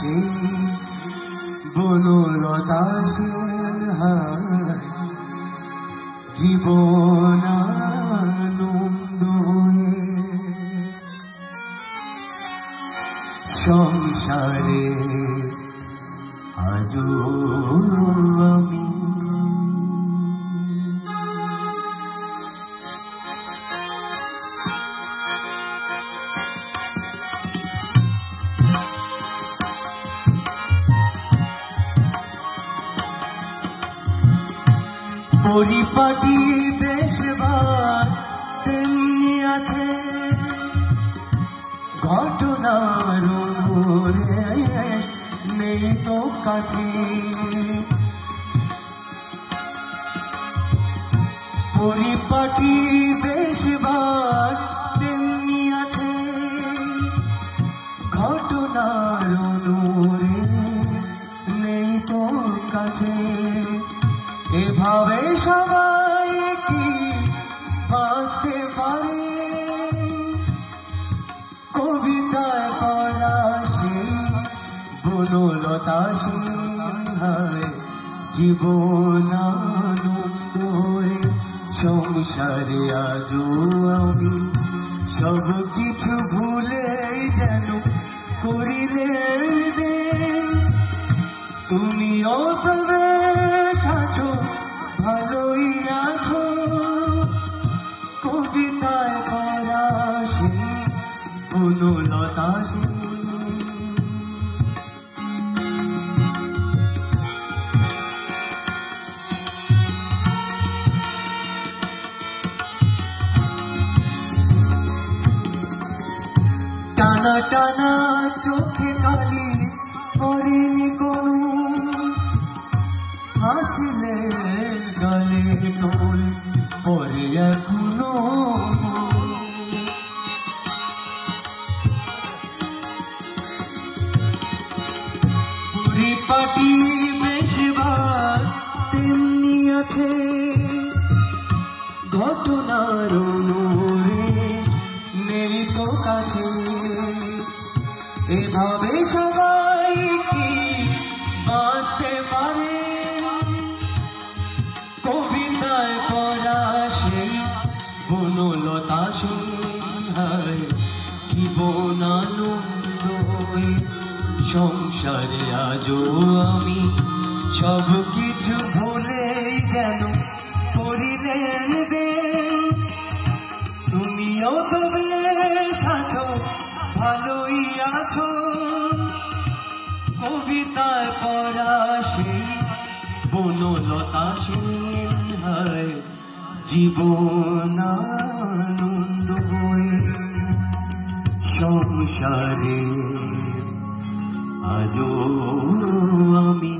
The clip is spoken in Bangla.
সেই বনলতা সেন হায় জীবনানন্দ হয়ে সংসারে আজো আমি পরিপাটি বেশবার তেমনি আছে ঘটনার নেই তো কাছে পরিপাটি বেশবার তেমনি আছে ঘটনার নেই তো কাছে এভাবে সবাই কি বাঁচতে পারে কবিতায় পড়া সেই বনলতা সেন হায় জীবনানন্দ হয়ে সংসারে আজও আমি সব কিছু ভুলে যেন করিলেন দে তুমিও তো বেশ আছো ভালোই আছো কবিতায় পড়া সেই বনলতা সেন টানা টানা চোখে কালি করিনি কোনো হাসিলে গালে টোল পরে এখনো পরিপাটি বেশবার তেমনি আছে ঘটনার নেই তো কাছে এভাবে সবাই কি বাঁচতে পারে কবিতায় পড়া সেই বনলতা সেন হায় জীবনানন্দ হয়ে সংসারে আজও আমি সব কিছু ভুলেই কেন করিলেন দে তুমিও তো বেশ আছো ভালোই আছো কবিতায় পড়া সেই বনলতা সেন হায় জীবনানন্দ হয়ে সংসারে আজও আমি